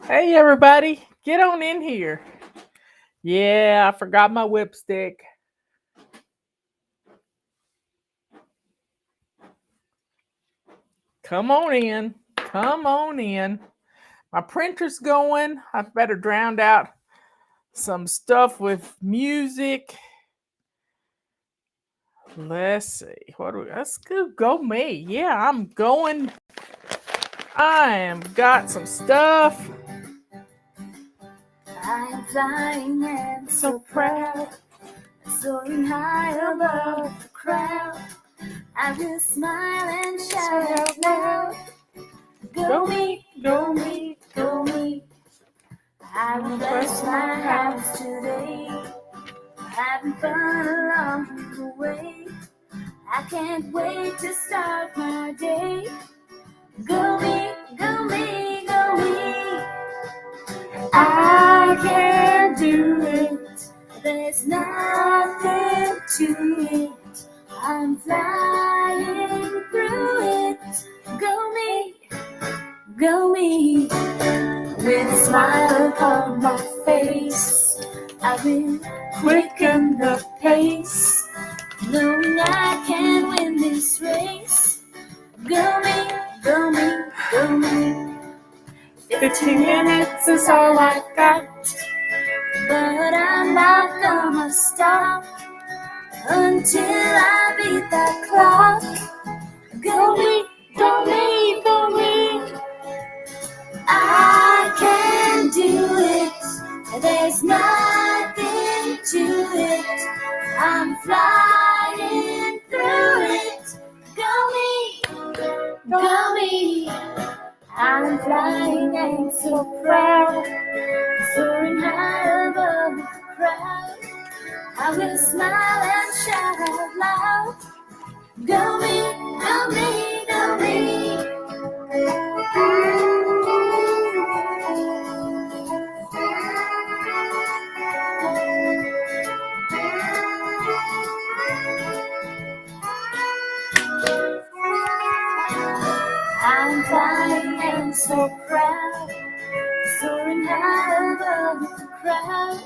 Hey, everybody, get on in here. Yeah, I forgot my whipstick. Come on in. Come on in. My printer's going. I better drown out some stuff with music. Let's see. What do we, let's go me. Yeah, I'm going. I am got some stuff. I'm flying and so proud, soaring high above the crowd. I will smile and shout out loud. Go me, go me, go me. I will bless my house today, having fun along the way. I can't wait to start my day. Go me, go me, go me. I can do it. There's nothing to it. I'm flying through it. Go me, go me. With a smile upon my face, I will quicken the pace, knowing I can win this race. Go me, go me, go me. 15 minutes is all I got, but I'm not gonna stop until I beat that clock. Go me, go me, go me. I can do it. There's nothing to it. I'm flying through it. Go me, go me. I'm flying and so proud, soaring high above the crowd. I will smile and shout out loud. Go me, go me, go me. I'm flying and so proud, soaring high above the crowd.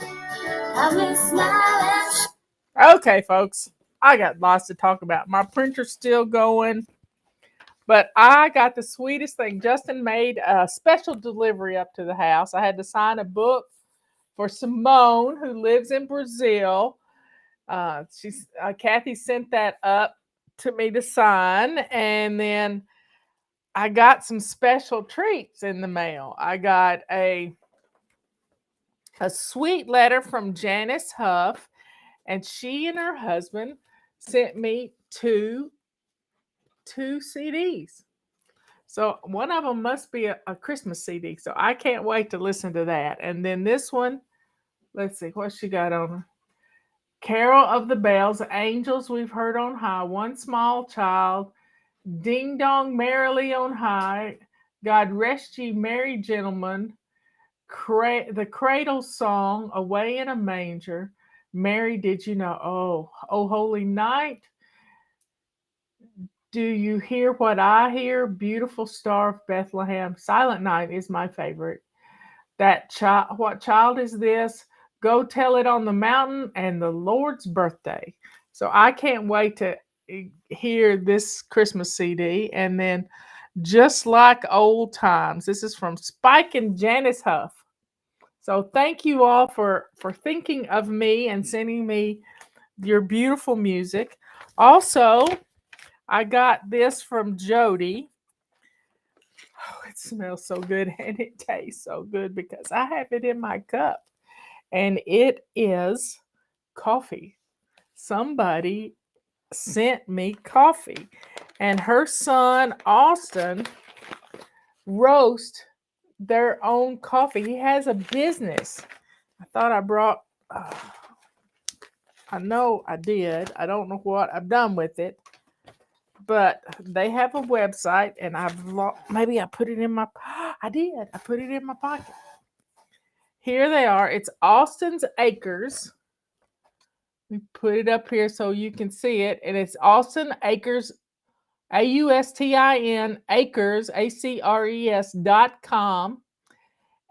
I will smile and Okay, folks, I got lots to talk about. My printer's still going. But I got the sweetest thing. Justin made a special delivery up to the house. I had to sign a book for Simone, who lives in Brazil. Kathy sent that up to me to sign, and then I got some special treats in the mail. I got a sweet letter from Janice Huff, and she and her husband sent me two CDs. So one of them must be a Christmas CD. So I can't wait to listen to that. And then this one, let's see what she got on her. Carol of the Bells, Angels We've Heard on High, One Small Child, Ding Dong Merrily on High, God Rest Ye Merry Gentlemen, the Cradle Song, Away in a Manger, Mary Did You Know? Oh Holy Night, Do You Hear What I Hear? Beautiful Star of Bethlehem. Silent Night is my favorite. That child, what child is this? Go Tell It on the Mountain, and the Lord's Birthday. So I can't wait to hear this Christmas CD. And then Just Like Old Times. This is from Spike and Janice Huff. So thank you all for thinking of me and sending me your beautiful music. Also, I got this from Jody. Oh, it smells so good and it tastes so good because I have it in my cup. And it is coffee. Somebody sent me coffee. And her son, Austin, roast their own coffee. He has a business. I thought I brought, I know I did. I don't know what I've done with it. But they have a website, and maybe I put it in my. I did. I put it in my pocket. Here they are. It's Austin's Acres. We put it up here so you can see it, and it's Austin Acres, AUSTIN Acres ACRES.com,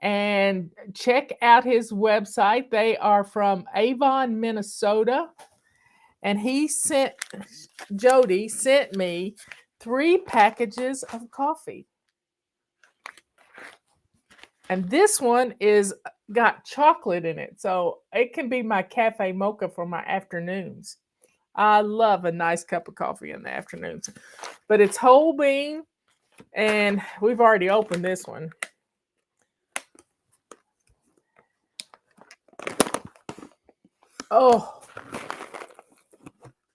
and check out his website. They are from Avon, Minnesota. And Jody sent me 3 packages of coffee. And this one is got chocolate in it. So it can be my cafe mocha for my afternoons. I love a nice cup of coffee in the afternoons. But it's whole bean, and we've already opened this one. Oh,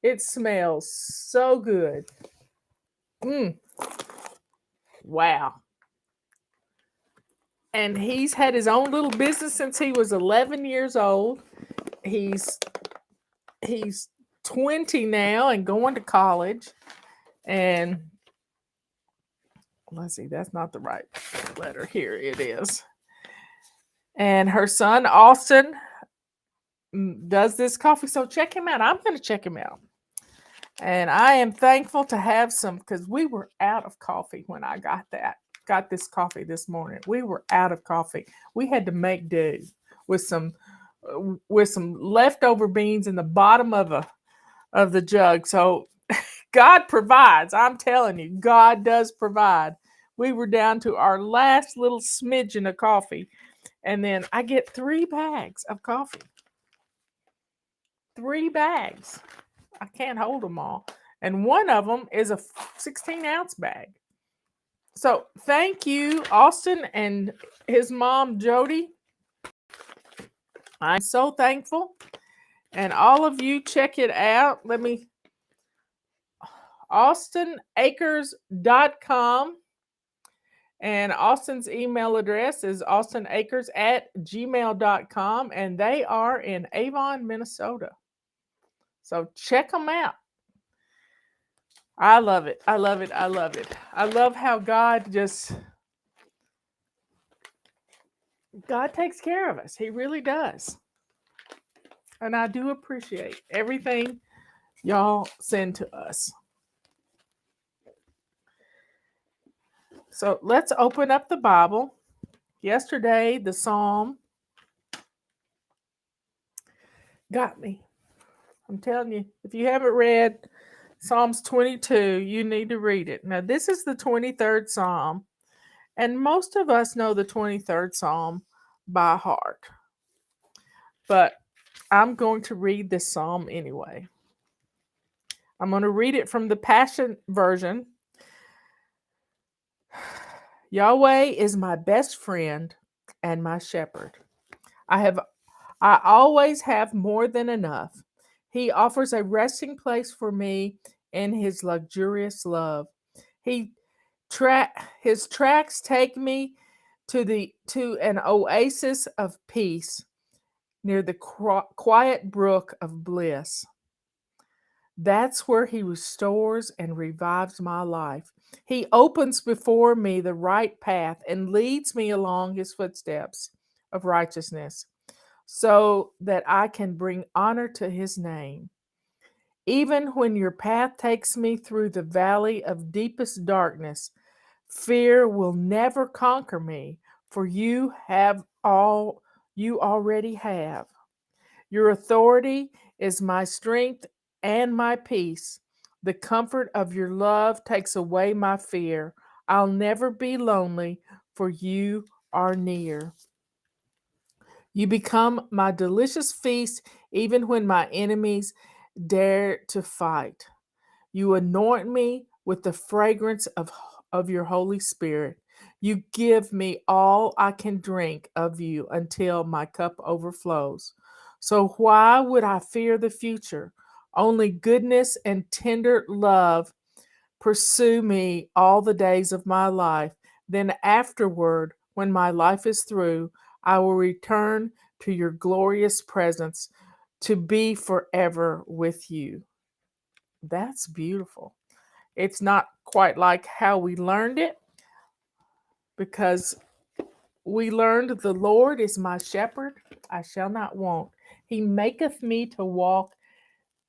it smells so good. Wow. And he's had his own little business since he was 11 years old. He's 20 now and going to college. And let's see, that's not the right letter. Here it is. And her son Austin does this coffee. So check him out. I'm going to check him out. And I am thankful to have some, because we were out of coffee when I got this coffee this morning. We were out of coffee. We had to make do with some leftover beans in the bottom of the jug. So God provides. I'm telling you, God does provide. We were down to our last little smidgen of coffee, and then I get 3 bags of coffee. 3 bags. I can't hold them all. And one of them is a 16-ounce bag. So thank you, Austin and his mom, Jody. I'm so thankful. And all of you, check it out. AustinAkers.com. And Austin's email address is austinakers@gmail.com. And they are in Avon, Minnesota. So check them out. I love it. I love it. I love it. I love how God takes care of us. He really does. And I do appreciate everything y'all send to us. So let's open up the Bible. Yesterday, the Psalm got me. I'm telling you, if you haven't read Psalms 22, you need to read it. Now, this is the 23rd Psalm, and most of us know the 23rd Psalm by heart. But I'm going to read this Psalm anyway. I'm going to read it from the Passion Version. Yahweh is my best friend and my shepherd. I always have more than enough. He offers a resting place for me in his luxurious love. His tracks take me to an oasis of peace near the quiet brook of bliss. That's where he restores and revives my life. He opens before me the right path and leads me along his footsteps of righteousness so that I can bring honor to his name. Even when your path takes me through the valley of deepest darkness, fear will never conquer me, for you already have. Your authority is my strength and my peace. The comfort of your love takes away my fear. I'll never be lonely, for you are near. You become my delicious feast even when my enemies dare to fight. You anoint me with the fragrance of your Holy Spirit. You give me all I can drink of you until my cup overflows. So why would I fear the future? Only goodness and tender love pursue me all the days of my life. Then afterward, when my life is through, I will return to your glorious presence to be forever with you. That's beautiful. It's not quite like how we learned it, because we learned the Lord is my shepherd, I shall not want. He maketh me to walk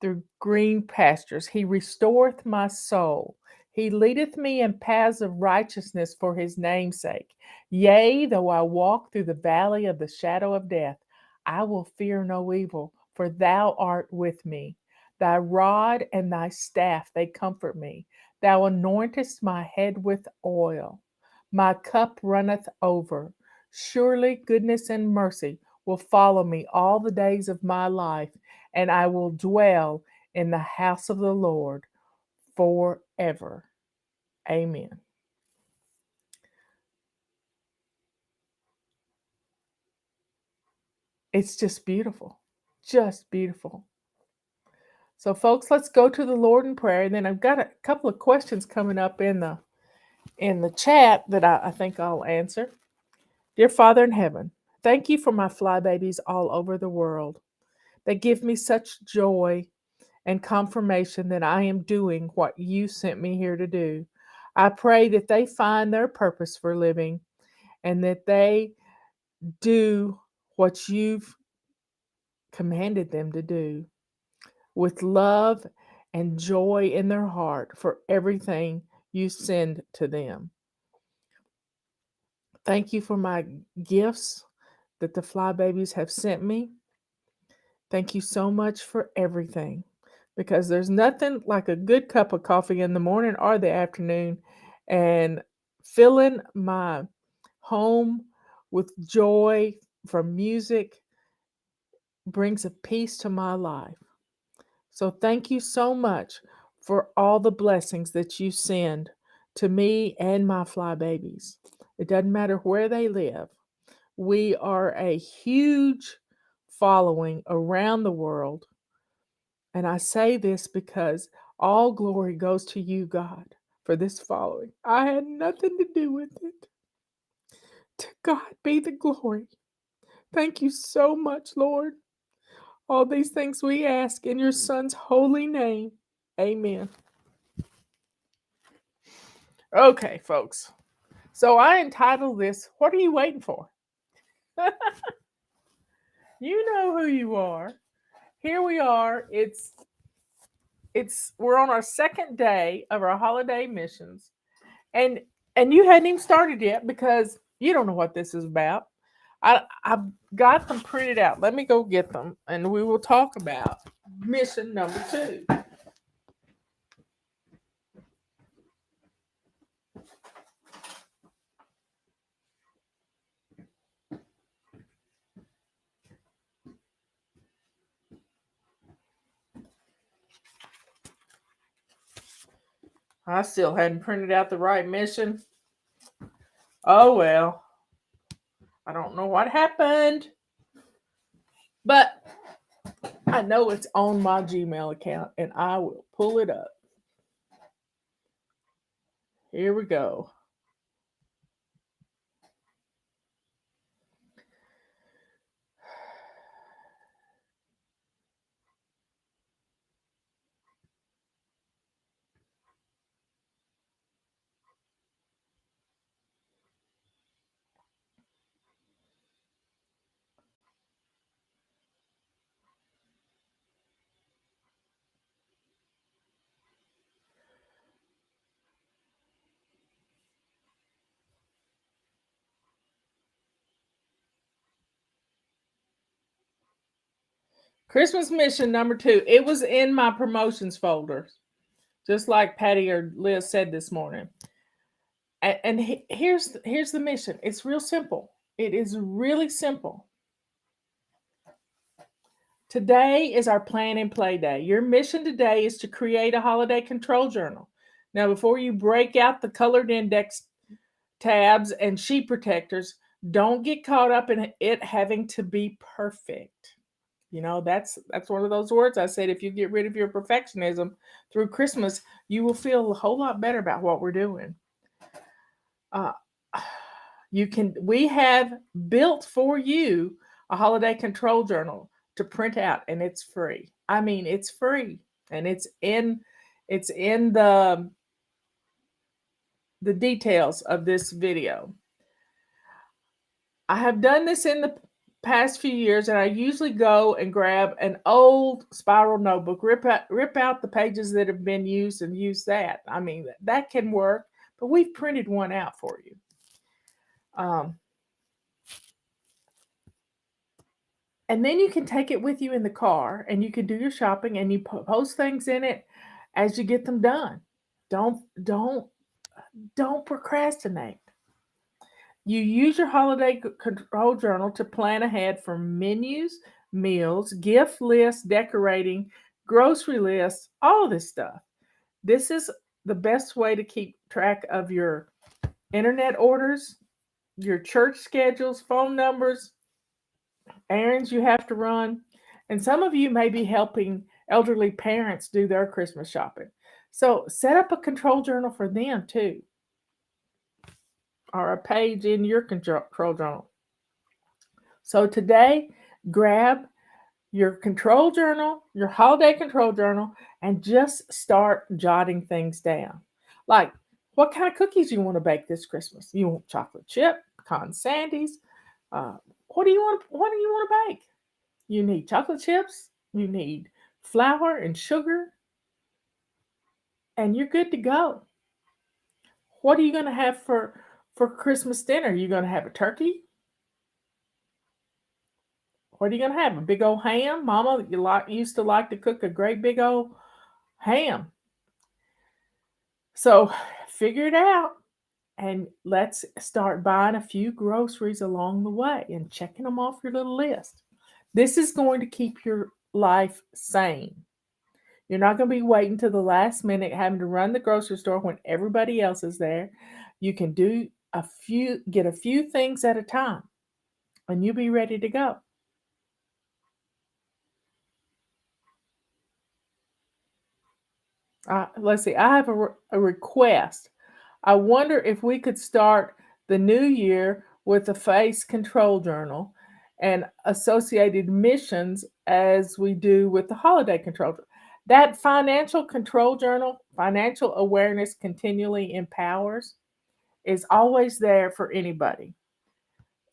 through green pastures. He restoreth my soul. He leadeth me in paths of righteousness for his name's sake. Yea, though I walk through the valley of the shadow of death, I will fear no evil, for thou art with me. Thy rod and thy staff, they comfort me. Thou anointest my head with oil. My cup runneth over. Surely goodness and mercy will follow me all the days of my life, and I will dwell in the house of the Lord forever. Amen. It's just beautiful. Just beautiful. So folks, let's go to the Lord in prayer. And then I've got a couple of questions coming up in the chat that I think I'll answer. Dear Father in heaven, thank you for my fly babies all over the world. They give me such joy and confirmation that I am doing what you sent me here to do. I pray that they find their purpose for living and that they do what you've commanded them to do with love and joy in their heart for everything you send to them. Thank you for my gifts that the fly babies have sent me. Thank you so much for everything because there's nothing like a good cup of coffee in the morning or the afternoon and filling my home with joy from music brings a peace to my life. So thank you so much for all the blessings that you send to me and my fly babies. It doesn't matter where they live. We are a huge following around the world. And I say this because all glory goes to you, God, for this following. I had nothing to do with it. To God be the glory. Thank you so much, Lord. All these things we ask in your Son's holy name. Amen. Okay, folks. So I entitled this, What Are You Waiting For? You know who you are. Here we are. It's we're on our second day of our holiday missions. And you hadn't even started yet because you don't know what this is about. I've got them printed out. Let me go get them and we will talk about mission number 2. I still hadn't printed out the right mission. Oh well. I don't know what happened. But I know it's on my Gmail account and I will pull it up. Here we go. Christmas mission number 2. It was in my promotions folder, just like Patty or Liz said this morning. And here's the mission. It's real simple. It is really simple. Today is our plan and play day. Your mission today is to create a holiday control journal. Now, before you break out the colored index tabs and sheet protectors, don't get caught up in it having to be perfect. You know, that's one of those words I said, if you get rid of your perfectionism through Christmas, you will feel a whole lot better about what we're doing. Uh, we have built for you a holiday control journal to print out, and it's free. I mean, it's free, and it's in the details of this video. I have done this in the past few years, and I usually go and grab an old spiral notebook, rip out the pages that have been used, and use that. I mean, that can work, but we've printed one out for you. Um, and then you can take it with you in the car, and you can do your shopping, and you post things in it as you get them done. Don't procrastinate. You use your holiday control journal to plan ahead for menus, meals, gift lists, decorating, grocery lists, all this stuff. This is the best way to keep track of your internet orders, your church schedules, phone numbers, errands you have to run. And some of you may be helping elderly parents do their Christmas shopping. So set up a control journal for them too, or a page in your control journal. So today, grab your control journal, your holiday control journal, and just start jotting things down. Like, what kind of cookies you want to bake this Christmas? You want chocolate chip, pecan sandies? Uh, what do you want? What do you want to bake? You need chocolate chips. You need flour and sugar, and you're good to go. What are you going to have for Christmas dinner? Are you going to have a turkey? What are you going to have? A big old ham? Mama, used to like to cook a great big old ham. So figure it out, and let's start buying a few groceries along the way and checking them off your little list. This is going to keep your life sane. You're not going to be waiting to the last minute having to run the grocery store when everybody else is there. You can get a few things at a time, and you'll be ready to go. Let's see, I have a request. I wonder if we could start the new year with a face control journal and associated missions as we do with the holiday control journal. That financial control journal, financial awareness continually empowers, is always there for anybody.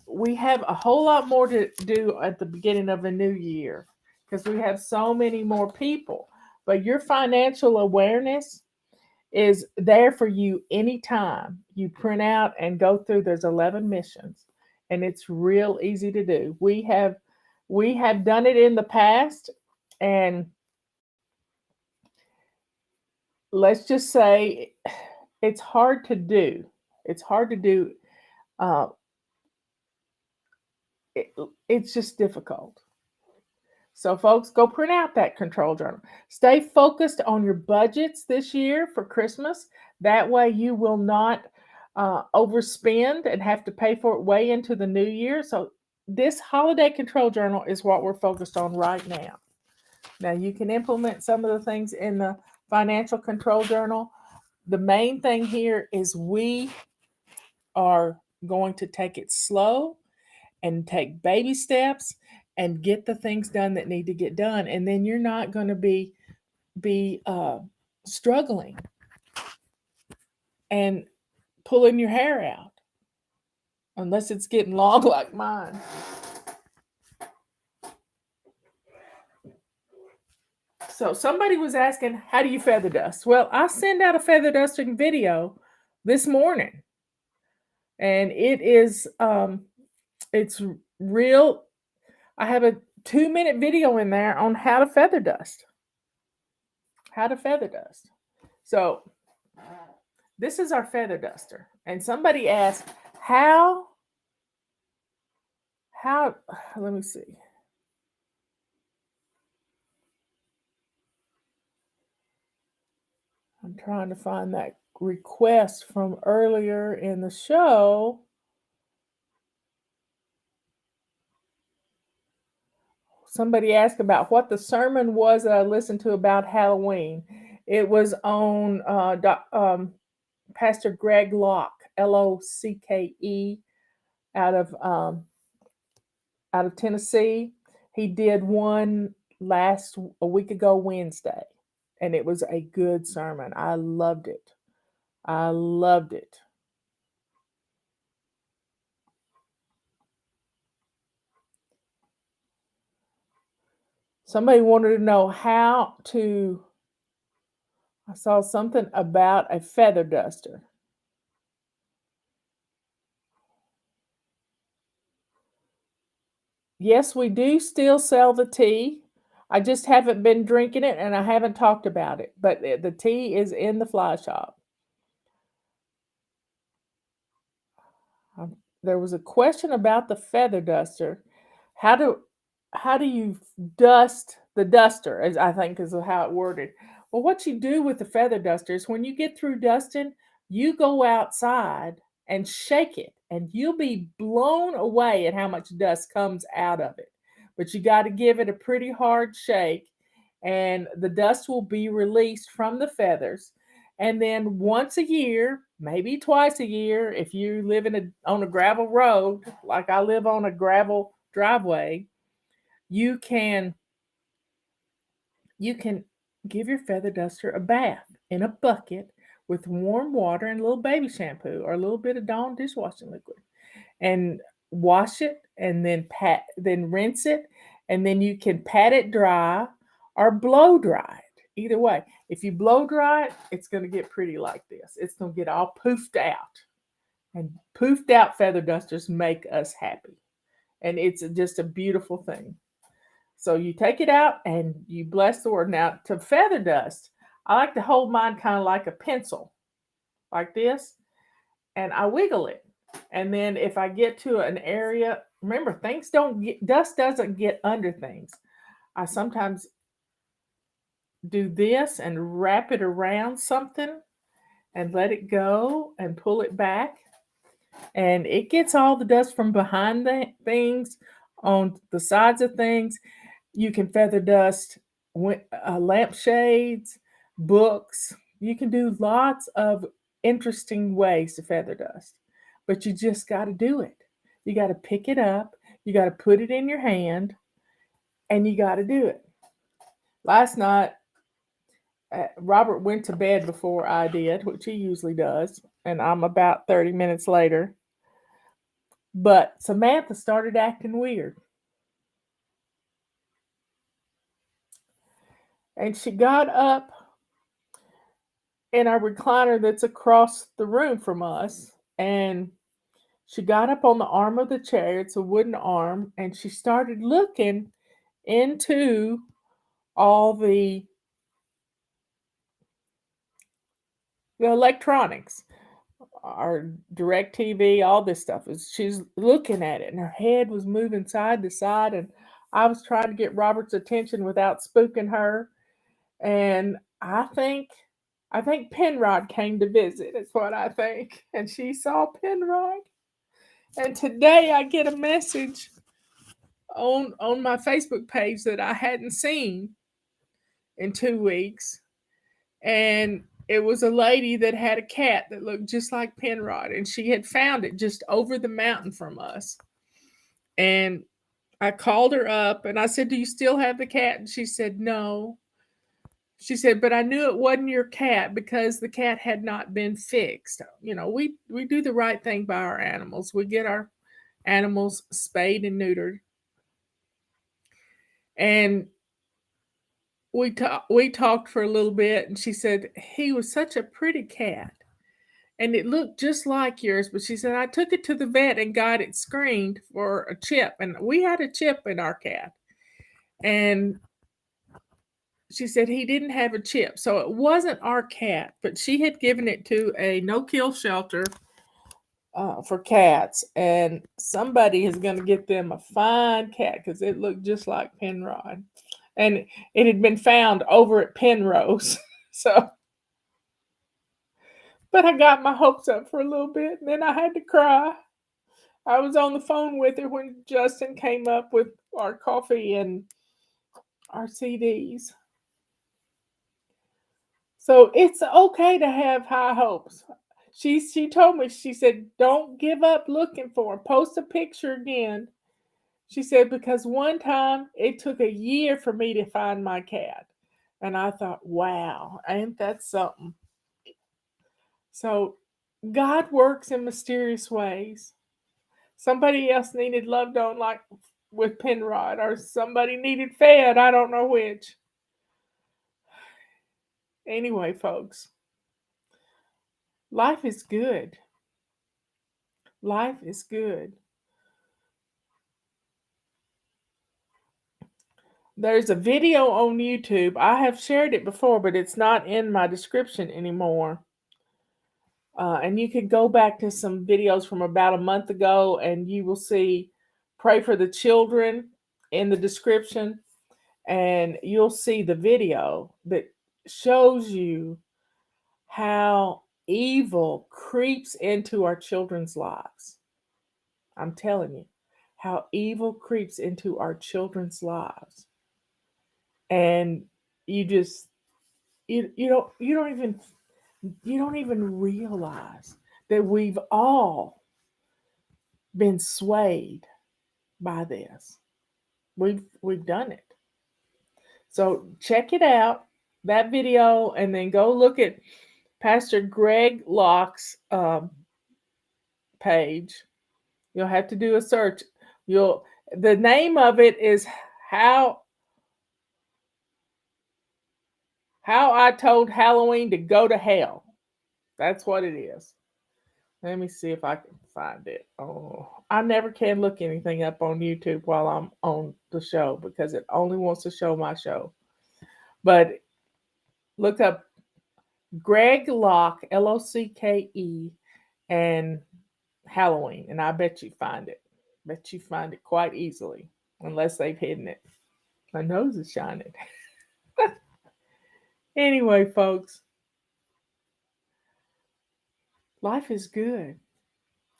We have a whole lot more to do at the beginning of a new year because we have so many more people. But your financial awareness is there for you anytime. You print out and go through. There's 11 missions, and it's real easy to do. We have done it in the past, and let's just say it's hard to do. It's hard to do. Uh, it, it's just difficult. So, folks, go print out that control journal. Stay focused on your budgets this year for Christmas. That way, you will not overspend and have to pay for it way into the new year. So, this holiday control journal is what we're focused on right now. Now, you can implement some of the things in the financial control journal. The main thing here is we are going to take it slow and take baby steps and get the things done that need to get done, and then you're not going to be struggling and pulling your hair out unless it's getting long like mine. So somebody was asking, how do you feather dust? Well, I sent out a feather dusting video this morning, and it's real. I have a 2-minute video in there on how to feather dust. How to feather dust. So this is our feather duster. And somebody asked, how, let me see. I'm trying to find that request from earlier in the show. Somebody asked about what the sermon was that I listened to about Halloween. It was on Pastor Greg Locke, Locke, out of out of Tennessee. He did one a week ago Wednesday, and it was a good sermon. I loved it. I loved it. Somebody wanted to know how to. I saw something about a feather duster. Yes, we do still sell the tea. I just haven't been drinking it and I haven't talked about it. But the tea is in the fly shop. There was a question about the feather duster. How do how do you dust the duster? As I think is how it worded. Well, what you do with the feather duster is when you get through dusting, you go outside and shake it, and you'll be blown away at how much dust comes out of it. But you got to give it a pretty hard shake, and the dust will be released from the feathers, and then once a year, maybe twice a year, if you live on a gravel road, like I live on a gravel driveway, you can you can give your feather duster a bath in a bucket with warm water and a little baby shampoo or a little bit of Dawn dishwashing liquid, and wash it, and then rinse it, and then you can pat it dry or blow dry it. Either way, if you blow dry it, it's going to get pretty like this. It's going to get all poofed out, and poofed out feather dusters make us happy, and it's just a beautiful thing. So you take it out and you bless the word. Now, to feather dust, I like to hold mine kind of like a pencil, like this, and I wiggle it. And then if I get to an area, remember, things don't get, dust doesn't get under things. I sometimes do this and wrap it around something and let it go and pull it back. And it gets all the dust from behind the things, on the sides of things. You can feather dust lampshades, books. You can do lots of interesting ways to feather dust, but you just got to do it. You got to pick it up, you got to put it in your hand, and you got to do it. Last night, Robert went to bed before I did, which he usually does, and I'm about 30 minutes later. But Samantha started acting weird. And she got up in our recliner that's across the room from us, and she got up on the arm of the chair. It's a wooden arm, and she started looking into all the electronics, our direct TV, all this stuff. She's looking at it, and her head was moving side to side, and I was trying to get Robert's attention without spooking her. And I think Penrod came to visit. Is what I think, and she saw Penrod. And today I get a message on my Facebook page that I hadn't seen in 2 weeks, and it was a lady that had a cat that looked just like Penrod, and she had found it just over the mountain from us. And I called her up and I said, "Do you still have the cat?" And she said, "No." She said, "But I knew it wasn't your cat because the cat had not been fixed." We do the right thing by our animals. We get our animals spayed and neutered, and we talked for a little bit, and she said he was such a pretty cat, and it looked just like yours. But she said I took it to the vet and got it screened for a chip, and we had a chip in our cat, and she said he didn't have a chip, so it wasn't our cat, but she had given it to a no-kill shelter for cats, and somebody is going to get them a fine cat because it looked just like Penrod, and it had been found over at Penrose. So, but I got my hopes up for a little bit, and then I had to cry. I was on the phone with her when Justin came up with our coffee and our CDs. So it's okay to have high hopes. She told me, she said, "Don't give up looking for him. Post a picture again." She said, "Because one time it took a year for me to find my cat." And I thought, wow, ain't that something? So God works in mysterious ways. Somebody else needed loved on like with Penrod, or somebody needed fed. I don't know which. Anyway, folks, life is good. Life is good. There's a video on YouTube. I have shared it before, but it's not in my description anymore. And you can go back to some videos from about a month ago and you will see Pray for the Children in the description. And you'll see the video that shows you how evil creeps into our children's lives. I'm telling you, how evil creeps into our children's lives. And you just you don't even realize that we've all been swayed by this. We've done it. So check it out, that video, and then go look at Pastor Greg Locke's page. You'll have to do a search. You'll The name of it is how I told Halloween to go to hell. That's what it is. Let me see if I can find it. Oh, I never can look anything up on YouTube while I'm on the show because it only wants to show my show. But look up Greg Locke, Locke, and Halloween, and I bet you find it. Bet you find it quite easily, unless they've hidden it. My nose is shining. Anyway, folks, life is good.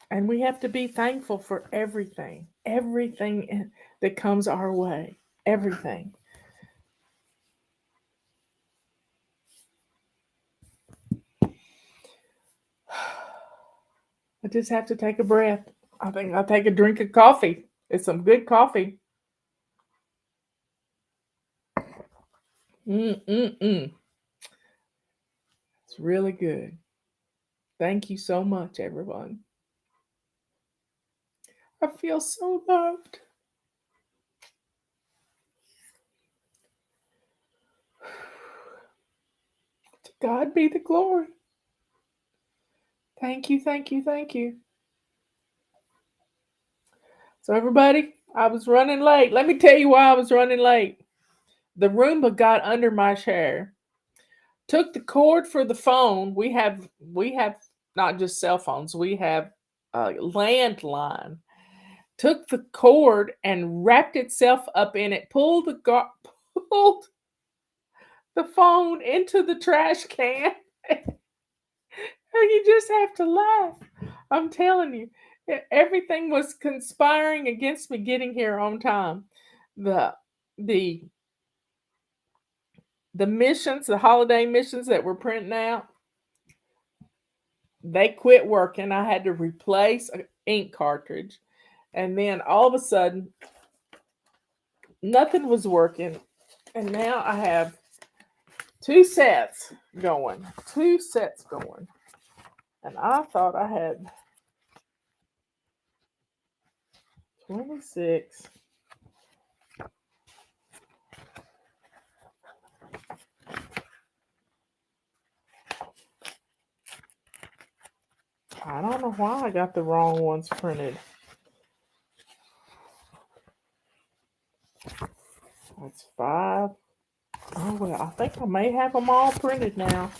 And we have to be thankful for everything that comes our way, everything. I just have to take a breath. I think I'll take a drink of coffee. It's some good coffee. Mm-mm-mm. It's really good. Thank you so much, everyone. I feel so loved. To God be the glory. Thank you, thank you, thank you. So, everybody, I was running late. Let me tell you why I was running late. The Roomba got under my chair, took the cord for the phone. We have not just cell phones. We have a landline. Took the cord and wrapped itself up in it. Pulled the phone into the trash can. You just have to laugh. I'm telling you, everything was conspiring against me getting here on time. The the the missions, the holiday missions that were printing out, they quit working. I had to replace an ink cartridge, and then all of a sudden, nothing was working, and now I have two sets going, and I thought I had 26. I don't know why I got the wrong ones printed. That's 5. Oh, well, I think I may have them all printed now.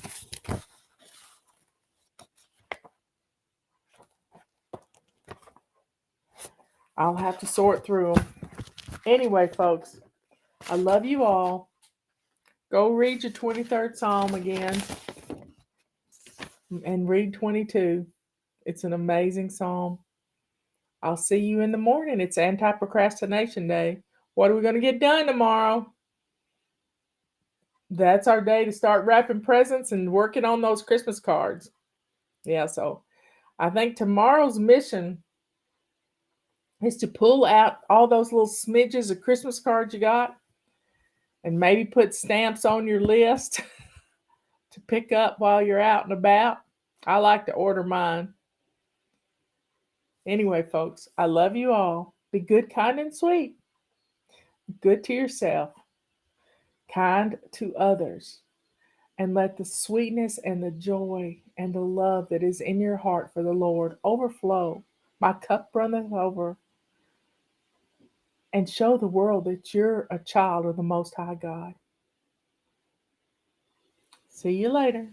I'll have to sort through them. Anyway, folks, I love you all. Go read your 23rd Psalm again and read 22. It's an amazing psalm. I'll see you in the morning. It's Anti Procrastination Day. What are we going to get done tomorrow? That's our day to start wrapping presents and working on those Christmas cards. Yeah, so I think tomorrow's mission is to pull out all those little smidges of Christmas cards you got and maybe put stamps on your list to pick up while you're out and about. I like to order mine. Anyway, folks, I love you all. Be good, kind, and sweet. good to yourself, kind to others, and let the sweetness and the joy and the love that is in your heart for the Lord overflow. My cup runneth over, and show the world that you're a child of the Most High God. See you later.